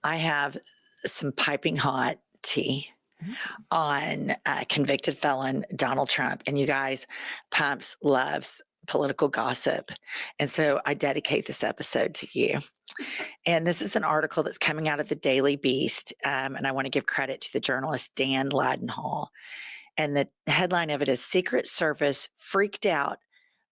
I have some piping hot tea Mhm. on convicted felon Donald Trump. And you guys, Pumps loves political gossip. And so I dedicate this episode to you. And this is an article that's coming out of the Daily Beast. And I want to give credit to the journalist Dan Ladenhall. And the headline of it is Secret Service Freaked Out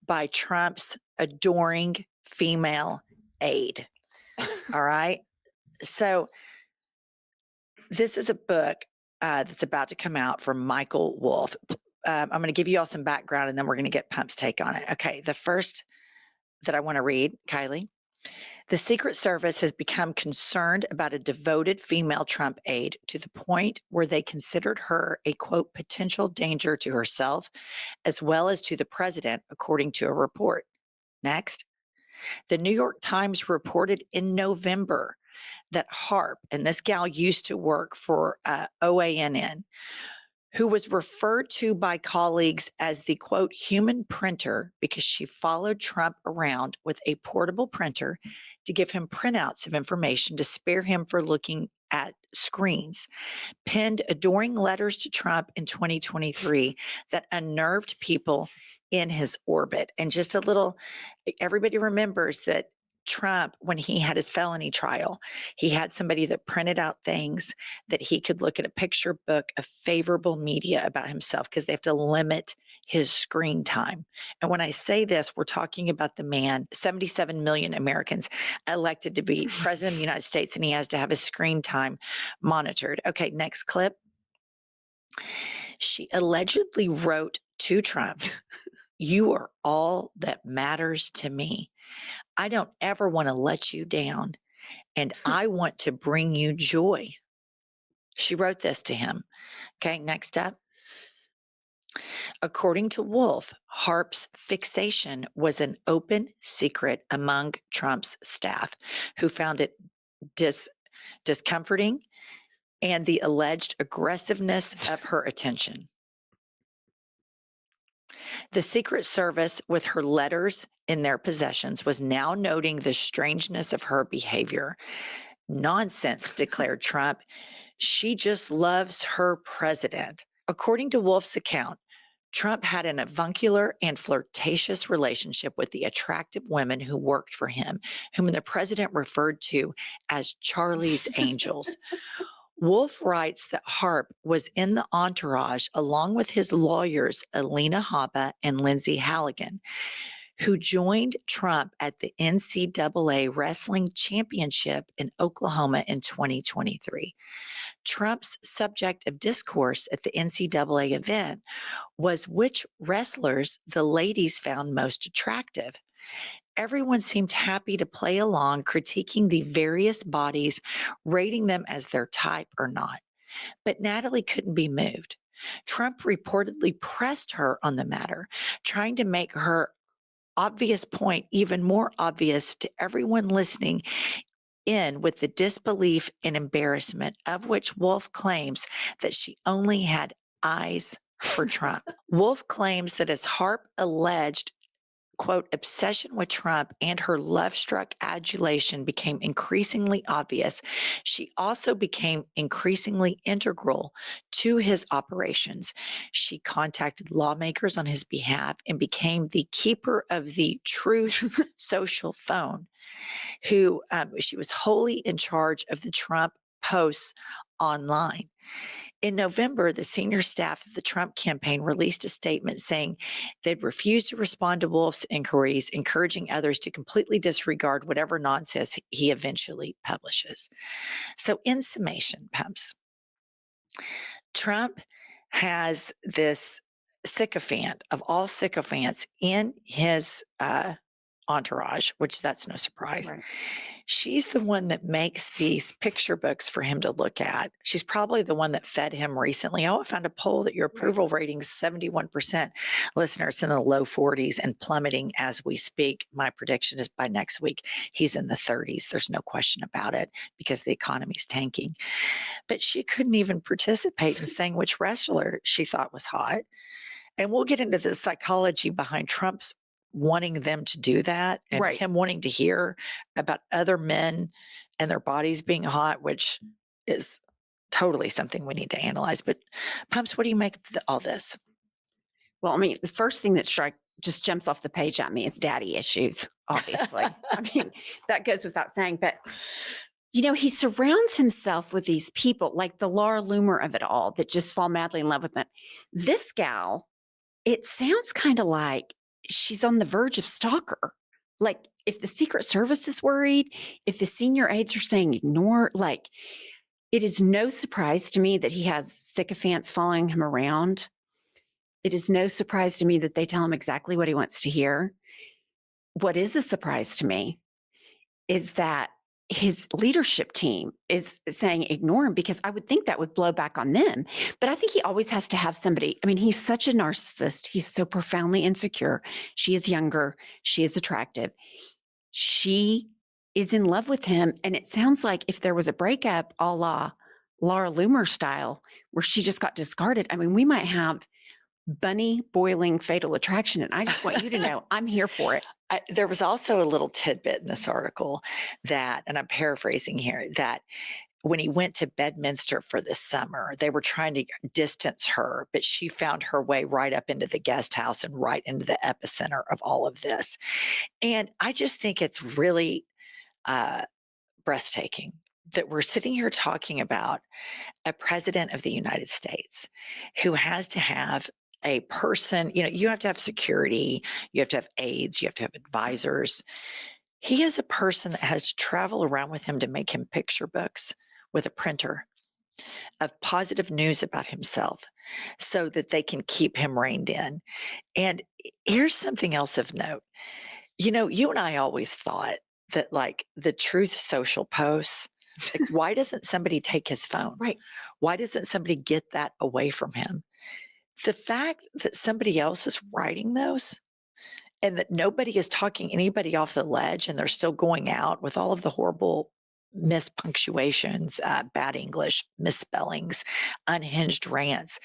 by Trump's Adoring Female Aide. All right. So this is a book that's about to come out from Michael Wolff. I'm going to give you all some background and then we're going to get Pump's take on it. Okay. The first that I want to read, Kylie. The Secret Service has become concerned about a devoted female Trump aide to the point where they considered her a, quote, potential danger to herself as well as to the president, according to a report. Next, the New York Times reported in November that Harp, and this gal used to work for OANN, who was referred to by colleagues as the, quote, human printer because she followed Trump around with a portable printer to give him printouts of information to spare him for looking at screens, penned adoring letters to Trump in 2023 that unnerved people in his orbit. And just a little, everybody remembers that Trump, when he had his felony trial, he had somebody that printed out things that he could look at a picture book of favorable media about himself because they have to limit his screen time. And when I say this, we're talking about the man, 77 million Americans elected to be president of the United States, and he has to have his screen time monitored. Okay, next clip. She allegedly wrote to Trump, "You are all that matters to me. I don't ever want to let you down, and I want to bring you joy." She wrote this to him. Okay, next up. According to Wolf, Harp's fixation was an open secret among Trump's staff, who found it discomforting and the alleged aggressiveness of her attention. The Secret Service, with her letters in their possessions, was now noting the strangeness of her behavior. Nonsense, declared Trump. She just loves her president. According to Wolf's account, Trump had an avuncular and flirtatious relationship with the attractive women who worked for him, whom the president referred to as Charlie's Angels. Wolf writes that Harp was in the entourage along with his lawyers, Alina Habba and Lindsay Halligan, who joined Trump at the NCAA Wrestling Championship in Oklahoma in 2023. Trump's subject of discourse at the NCAA event was which wrestlers the ladies found most attractive. Everyone seemed happy to play along, critiquing the various bodies, rating them as their type or not. But Natalie couldn't be moved. Trump reportedly pressed her on the matter, trying to make her obvious point even more obvious to everyone listening in with the disbelief and embarrassment of which Wolf claims that she only had eyes for Trump. Wolf claims that as Harp alleged, quote, obsession with Trump and her love-struck adulation became increasingly obvious, she also became increasingly integral to his operations. She contacted lawmakers on his behalf and became the keeper of the Truth social phone, who she was wholly in charge of the Trump posts online. In November, the senior staff of the Trump campaign released a statement saying they'd refused to respond to Wolf's inquiries, encouraging others to completely disregard whatever nonsense he eventually publishes. So, in summation, Pumps, Trump has this sycophant of all sycophants in his entourage, which that's no surprise. Right. She's the one that makes these picture books for him to look at. She's probably the one that fed him recently. Oh, I found a poll that your approval rating's 71%, listeners in the low 40s and plummeting as we speak. My prediction is by next week, he's in the 30s. There's no question about it because the economy's tanking. But she couldn't even participate in saying which wrestler she thought was hot. And we'll get into the psychology behind Trump's wanting them to do that and Right. him wanting to hear about other men and their bodies being hot, which is totally something we need to analyze. But Pumps, what do you make of all this? Well, I mean, the first thing that just jumps off the page at me is daddy issues, obviously. I mean, that goes without saying. But, he surrounds himself with these people like the Laura Loomer of it all that just fall madly in love with him. This gal, it sounds kind of like she's on the verge of stalker. Like, if the Secret Service is worried, if the senior aides are saying ignore, like, it is no surprise to me that he has sycophants following him around. It is no surprise to me that they tell him exactly what he wants to hear. What is a surprise to me is that his leadership team is saying ignore him, because I would think that would blow back on them. But I think he always has to have somebody. I mean, he's such a narcissist. He's so profoundly insecure. She is younger. She is attractive. She is in love with him. And it sounds like if there was a breakup a la Laura Loomer style, where she just got discarded, I mean, we might have bunny boiling fatal attraction. And I just want you to know I'm here for it. There was also a little tidbit in this article that, and I'm paraphrasing here, that when he went to Bedminster for the summer, they were trying to distance her, but she found her way right up into the guest house and right into the epicenter of all of this. And I just think it's really uh, breathtaking that we're sitting here talking about a president of the United States who has to have a person, you have to have security, you have to have aides, you have to have advisors. He has a person that has to travel around with him to make him picture books with a printer of positive news about himself so that they can keep him reined in. And here's something else of note. You and I always thought that like the Truth Social posts, like, why doesn't somebody take his phone? Right. Why doesn't somebody get that away from him? The fact that somebody else is writing those and that nobody is talking anybody off the ledge and they're still going out with all of the horrible mispunctuations, bad English, misspellings, unhinged rants.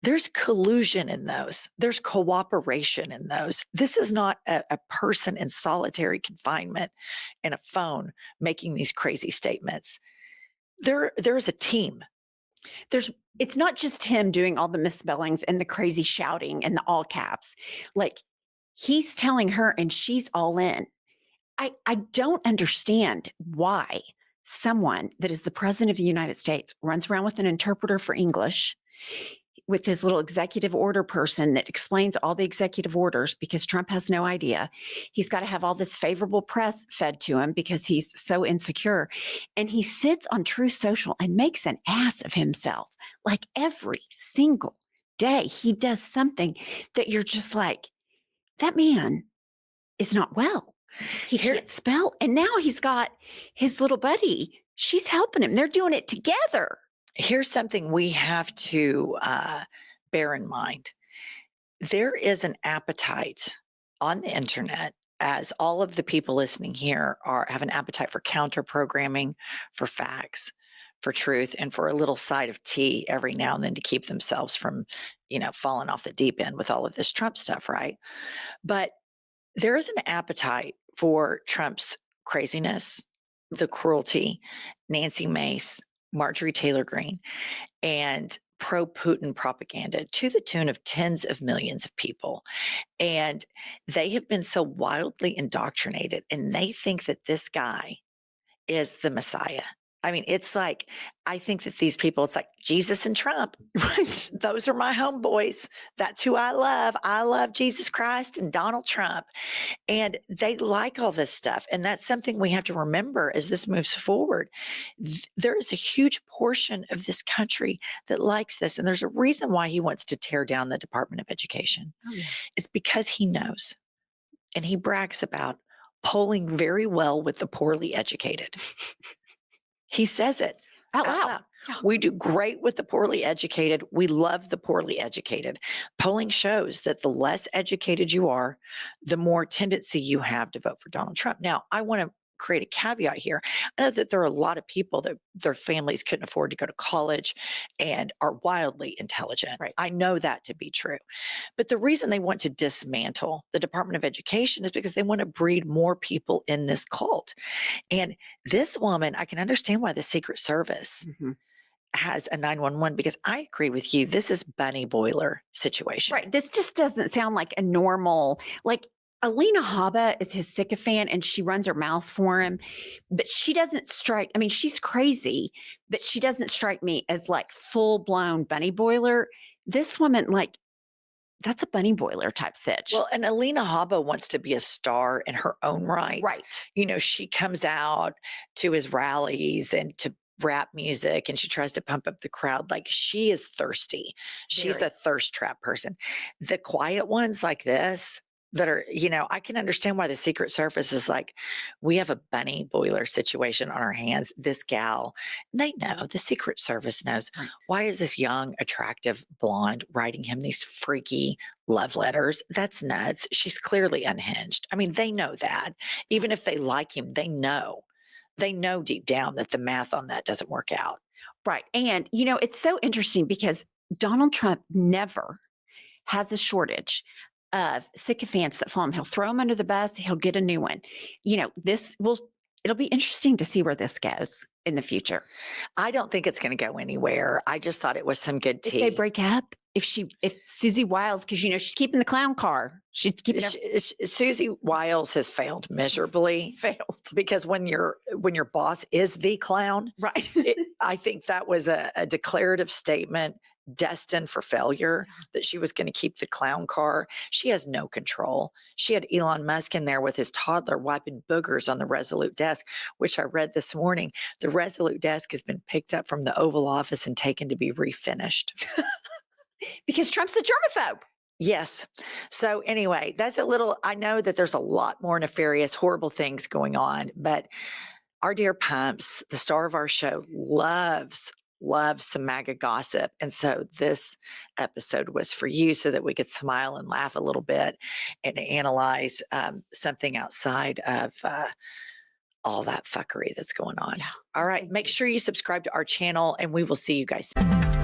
There's collusion in those. There's cooperation in those. This is not a person in solitary confinement and a phone making these crazy statements. There is a team. It's not just him doing all the misspellings and the crazy shouting and the all caps. Like, he's telling her and she's all in. I don't understand why someone that is the president of the United States runs around with an interpreter for English, with his little executive order person that explains all the executive orders, because Trump has no idea. He's got to have all this favorable press fed to him because he's so insecure. And he sits on Truth Social and makes an ass of himself. Like, every single day he does something that you're just like, that man is not well. He can't spell. And now he's got his little buddy. She's helping him. They're doing it together. Here's something we have to bear in mind. There is an appetite on the internet, as all of the people listening here have an appetite for counter programming, for facts, for truth, and for a little side of tea every now and then to keep themselves from, falling off the deep end with all of this Trump stuff, right? But there is an appetite for Trump's craziness, the cruelty, Nancy Mace, Marjorie Taylor Greene, and pro Putin propaganda to the tune of tens of millions of people. And they have been so wildly indoctrinated, and they think that this guy is the Messiah. I mean, it's like, I think that these people, it's like Jesus and Trump, right? Those are my homeboys. That's who I love. I love Jesus Christ and Donald Trump. And they like all this stuff. And that's something we have to remember as this moves forward. There is a huge portion of this country that likes this. And there's a reason why he wants to tear down the Department of Education. Oh, yeah. It's because he knows and he brags about polling very well with the poorly educated. He says it Out out loud. loud. Yeah. We do great with the poorly educated. We love the poorly educated. Polling shows that the less educated you are, the more tendency you have to vote for Donald Trump. Now, I want to create a caveat here. I know that there are a lot of people that their families couldn't afford to go to college and are wildly intelligent. Right. I know that to be true. But the reason they want to dismantle the Department of Education is because they want to breed more people in this cult. And this woman, I can understand why the Secret Service Mhm. has a 911 because I agree with you. This is bunny boiler situation. Right. This just doesn't sound like a normal, like Alina Habba is his sycophant and she runs her mouth for him, but she doesn't strike. I mean, she's crazy, but she doesn't strike me as like full blown bunny boiler. This woman, like, that's a bunny boiler type sitch. Well, and Alina Habba wants to be a star in her own right. Right. You know, she comes out to his rallies and to rap music and she tries to pump up the crowd. Like she is thirsty. She's Very. a thirst trap person. The quiet ones like this that are, you know, I can understand why the Secret Service is like, we have a bunny boiler situation on our hands. This gal, they know, the Secret Service knows. Right. Why is this young, attractive blonde writing him these freaky love letters? That's nuts. She's clearly unhinged. I mean, they know that. Even if they like him, they know. They know deep down that the math on that doesn't work out. Right. And, you know, it's so interesting because Donald Trump never has a shortage of sycophants that follow him. He'll throw them under the bus, he'll get a new one. You know, it'll be interesting to see where this goes in the future. I don't think it's going to go anywhere. I just thought it was some good If tea. they break up, if Susie Wiles, because, you know, she's keeping the clown car, she's keeping Susie Wiles has failed miserably failed. because when your boss is the clown, Right. I think that was a declarative statement destined for failure that she was going to keep the clown car. She has no control. She had Elon Musk in there with his toddler wiping boogers on the Resolute desk, which I read this morning. The Resolute desk has been picked up from the Oval Office and taken to be refinished. Because Trump's a germaphobe. Yes. So anyway, that's a little, I know that there's a lot more nefarious, horrible things going on, but our dear Pumps, the star of our show, loves some MAGA gossip. And so this episode was for you so that we could smile and laugh a little bit and analyze something outside of all that fuckery that's going on. Yeah. All right. Thank Make you. sure you subscribe to our channel and we will see you guys soon.